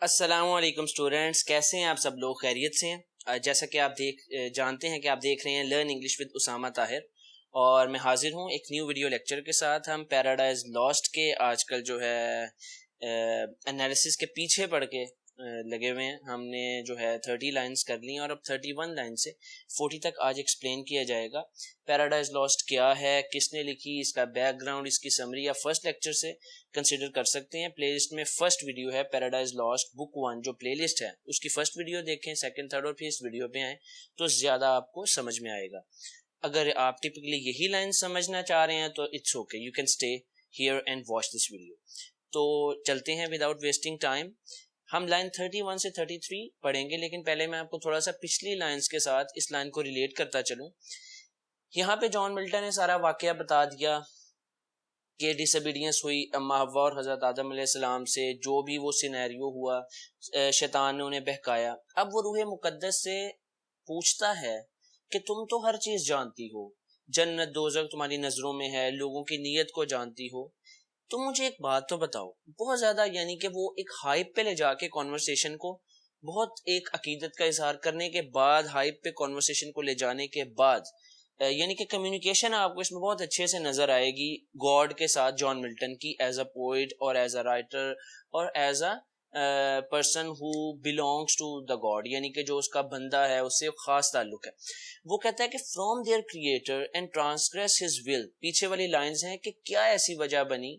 السلام علیکم اسٹوڈینٹس، کیسے ہیں آپ سب لوگ؟ خیریت سے ہیں؟ جیسا کہ آپ جانتے ہیں کہ آپ دیکھ رہے ہیں learn English with Osama Tahir, اور میں حاضر ہوں ایک نیو ویڈیو لیکچر کے ساتھ۔ ہم پیراڈائز لاسٹ کے آج کل جو ہے انالیسس کے پیچھے پڑھ کے لگے ہوئے ہیں۔ ہم نے جو ہے 30 لائنز کر لی ہیں اور اب 31 لائن سے 40 تک آج ایکسپلین کیا جائے گا۔ پیراڈائز لاسٹ کیا ہے، کس نے لکھی، اس کا بیک گراؤنڈ، اس کی سمری آپ فرسٹ لیکچر سے کنسیڈر کر سکتے ہیں۔ پلے لسٹ میں فرسٹ ویڈیو ہے پیراڈائز لاسٹ بک 1 جو پلے لسٹ ہے، اس کی فرسٹ ویڈیو دیکھیں، سیکنڈ تھرڈ اور پھر اس ویڈیو پہ آئیں تو زیادہ آپ کو سمجھ میں آئے گا۔ اگر آپ ٹپکلی یہی لائن سمجھنا چاہ رہے ہیں تو it's okay, you can stay here and watch this video. تو چلتے ہیں وداؤٹ ویسٹنگ ٹائم، ہم لائن 31 سے 33 پڑھیں گے، لیکن پہلے میں آپ کو تھوڑا سا پچھلی لائنز کے ساتھ اس لائن کو ریلیٹ کرتا چلوں۔ یہاں پہ جان ملٹن نے سارا واقعہ بتا دیا کہ ڈس اوبیڈینس ہوئی اما حوا اور حضرت آدم علیہ السلام سے، جو بھی وہ سینیریو ہوا، شیطان نے انہیں بہکایا۔ اب وہ روح مقدس سے پوچھتا ہے کہ تم تو ہر چیز جانتی ہو، جنت دوزخ تمہاری نظروں میں ہے، لوگوں کی نیت کو جانتی ہو، تو مجھے ایک بات تو بتاؤ۔ بہت زیادہ یعنی کہ وہ ایک ہائپ پہ لے جا کے کانورسیشن کو، بہت ایک عقیدت کا اظہار کرنے کے بعد، ہائپ پہ کانورسیشن کو لے جانے کے بعد، یعنی کہ کمیونیکیشن آپ کو اس میں بہت اچھے سے نظر آئے گی گاڈ کے ساتھ جان ملٹن کی، ایز اے پوئٹ اور ایز اے رائٹر اور as a person who belongs to the God, یعنی کہ جو اس کا بندہ ہے، اس سے خاص تعلق ہے۔ وہ کہتا ہے کہ from their creator and transgress his will, پیچھے والی لائنز ہیں کہ کیا ایسی وجہ بنی،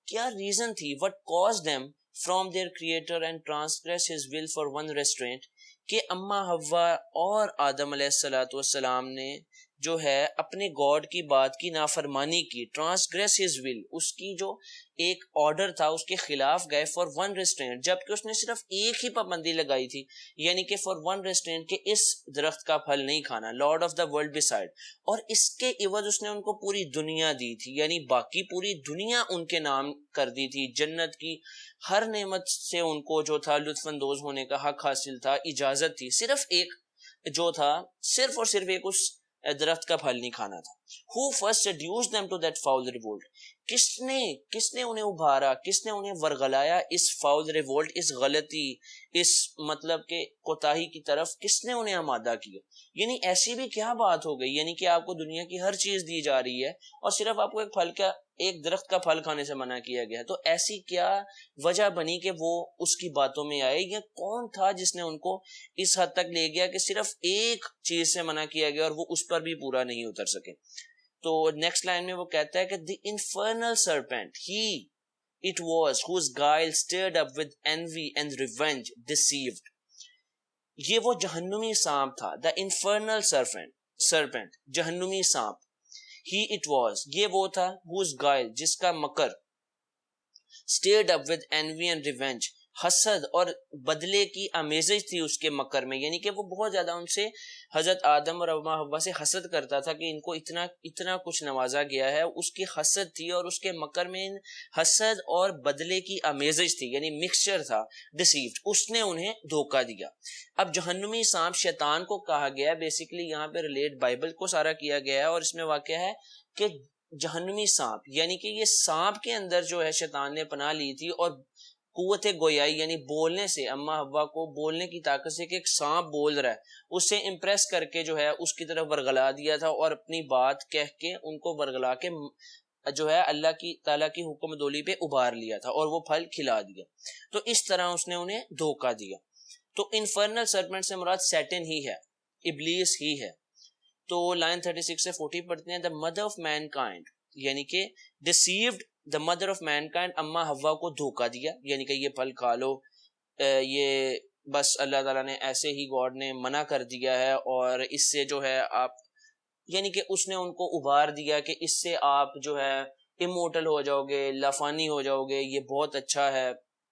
کیا ریزن تھی، what cause them from their creator and transgress his will for one restraint, کہ اما حوا اور آدم علیہ السلام نے جو ہے اپنے گاڈ کی بات کی نافرمانی کی، ٹرانسگریس ہز ول، اس کی جو ایک آرڈر تھا اس کے خلاف گئے، فار ون ریسٹرینٹ، جبکہ اس نے صرف ایک ہی پابندی لگائی تھی، یعنی کہ فار ون ریسٹرینٹ کہ اس درخت کا پھل نہیں کھانا، lord of the world beside, اور اس کے عوض اس نے ان کو پوری دنیا دی تھی، یعنی باقی پوری دنیا ان کے نام کر دی تھی، جنت کی ہر نعمت سے ان کو جو تھا لطف اندوز ہونے کا حق حاصل تھا، اجازت تھی، صرف ایک جو تھا، صرف اور صرف ایک اس درخت کا پھل نہیں کھانا تھا۔ Who first seduced them to that foul revolt؟ کس نے انہیں ابھارا، کس نے انہیں ورغلایا اس فاؤل ریوولٹ، اس غلطی، اس مطلب کہ کوتاہی کی طرف کس نے انہیں آمادہ کیا؟ یعنی ایسی بھی کیا بات ہو گئی، یعنی کہ آپ کو دنیا کی ہر چیز دی جا رہی ہے اور صرف آپ کو ایک درخت کا پھل کھانے سے منع کیا گیا، تو ایسی کیا وجہ بنی کہ وہ اس کی باتوں میں آئے؟ یا کون تھا جس نے ان کو اس حد تک لے گیا کہ صرف ایک چیز سے منع کیا گیا اور وہ اس پر بھی پورا نہیں اتر سکے؟ تو نیکسٹ لائن میں وہ کہتا ہے کہ the infernal serpent he it was whose guile stirred up with envy and revenge deceived، یہ وہ جہنمی سانپ تھا، the infernal serpent جہنمی سانپ، he it was یہ وہ تھا، whose guile جس کا مکر، stirred up with envy and revenge حسد اور بدلے کی آمیزش تھی اس کے مکر میں، یعنی کہ وہ بہت زیادہ ان سے حضرت آدم اور اما حوا سے حسد کرتا تھا کہ ان کو اتنا کچھ نوازا گیا ہے، اس کی حسد تھی، اور اس کے مکر میں حسد اور بدلے کی آمیزش تھی، یعنی مکسچر تھا، ڈیسیوڈ، اس نے انہیں دھوکہ دیا۔ اب جہنمی سانپ شیطان کو کہا گیا ہے، بیسیکلی یہاں پہ ریلیٹ بائبل کو سارا کیا گیا ہے، اور اس میں واقع ہے کہ جہنمی سانپ یعنی کہ یہ سانپ کے اندر جو ہے شیطان نے پناہ لی تھی، اور قوت گویائی یعنی بولنے سے، اما حوا کو بولنے کی طاقت سے کہ ایک سانپ بول رہا ہے، اس سے امپریس کر کے جو ہے اس کی طرف ورغلا دیا تھا، اور اپنی بات کہہ کے ان کو ورغلا کے جو ہے اللہ کی تعالیٰ کی حکم دولی پہ ابھار لیا تھا، اور وہ پھل کھلا دیا۔ تو اس طرح اس نے انہیں دھوکہ دیا۔ تو انفرنل سرپنٹ سے مراد سیٹن ہی ہے، ابلیس ہی ہے۔ تو لائن 36 سے 40 پڑھتے ہیں، the mother of mankind یعنی کہ deceived the mother of mankind، اما حوا کو دھوکہ دیا، یعنی کہ یہ پھل کھا لو، یہ بس اللہ تعالیٰ نے ایسے ہی گاڈ نے منع کر دیا ہے، اور اس سے جو ہے آپ یعنی کہ اس نے ان کو ابھار دیا کہ اس سے آپ جو ہے امورٹل ہو جاؤ گے، لافانی ہو جاؤ گے، یہ بہت اچھا ہے،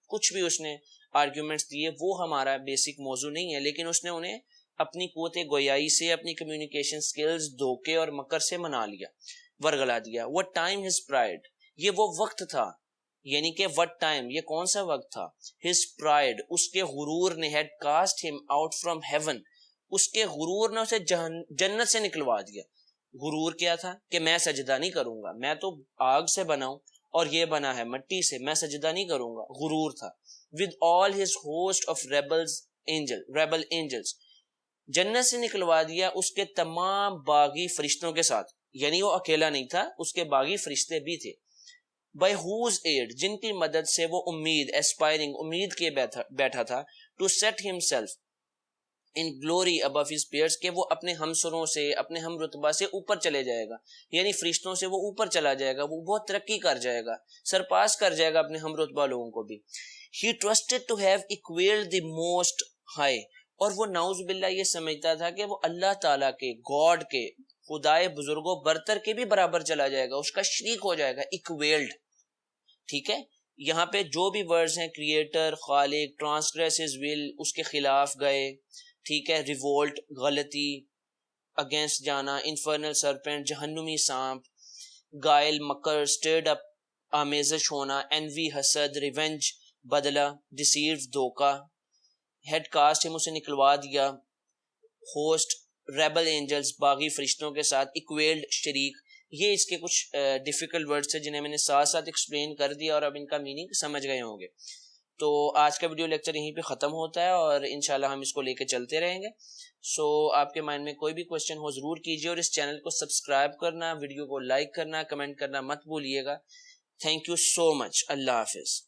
کچھ بھی اس نے آرگیومنٹس دیے، وہ ہمارا بیسک موضوع نہیں ہے، لیکن اس نے انہیں اپنی قوت گویائی سے، اپنی کمیونیکیشن سکلز، دھوکے اور مکر سے منا لیا، ورغلا دیا۔ what time his pride، یہ وہ وقت تھا، یعنی کہ what time یہ کون سا وقت تھا، his pride اس کے غرور نے had cast him out from heaven، اس کے غرور نے اسے جنت سے نکلوا دیا۔ غرور کیا تھا کہ میں سجدہ نہیں کروں گا، میں تو آگ سے بنا ہوں اور یہ بنا ہے مٹی سے، میں سجدہ نہیں کروں گا، غرور تھا۔ with all his host of rebel angels. جنت سے نکلوا دیا اس کے تمام باغی فرشتوں کے ساتھ، یعنی وہ اکیلا نہیں تھا، اس کے باغی فرشتے بھی تھے. by whose aid جن کی مدد سے وہ امید کیے بیٹھا تھا to set himself in glory above his peers کہ وہ اپنے ہمسروں سے، اپنے ہم رتبہ سے اوپر چلے جائے گا، یعنی فرشتوں سے وہ اوپر چلا جائے گا، وہ بہت ترقی کر جائے گا، سرپاس کر جائے گا اپنے ہم رتبہ لوگوں کو بھی. he trusted to have equaled the most high اور وہ نعوذ باللہ یہ سمجھتا تھا کہ وہ اللہ تعالیٰ کے، گاڈ کے، خدائے بزرگوں برتر کے بھی برابر چلا جائے گا، اس کا شریک ہو جائے گا. equaled، ٹھیک ہے، یہاں پہ جو بھی ورڈز ہیں کریٹر، خالق، ٹرانسگریس ہز ول اس کے خلاف گئے، ٹھیک ہے، ریوولٹ غلطی، اگینسٹ جانا، انفرنل سرپینٹ جہنمی سانپ، گائل مکر، اسٹیئرڈ اپ آمیزش ہونا، انوی حسد، ریونج بدلہ، ڈیسیو دھوکا، ہیڈ کاسٹ ہم اسے نکلوا دیا، ہوسٹ ریبل اینجلز باغی فرشتوں کے ساتھ، ایکویلڈ شریک. یہ اس کے کچھ ڈیفیکلٹ ورڈز تھے جنہیں میں نے ساتھ ساتھ ایکسپلین کر دیا اور اب ان کا میننگ سمجھ گئے ہوں گے. تو آج کا ویڈیو لیکچر یہیں پہ ختم ہوتا ہے اور انشاءاللہ ہم اس کو لے کے چلتے رہیں گے. سو آپ کے مائنڈ میں کوئی بھی کویسچن ہو ضرور کیجیے اور اس چینل کو سبسکرائب کرنا، ویڈیو کو لائک کرنا، کمنٹ کرنا مت بھولیے گا. تھینک یو سو مچ. اللہ حافظ.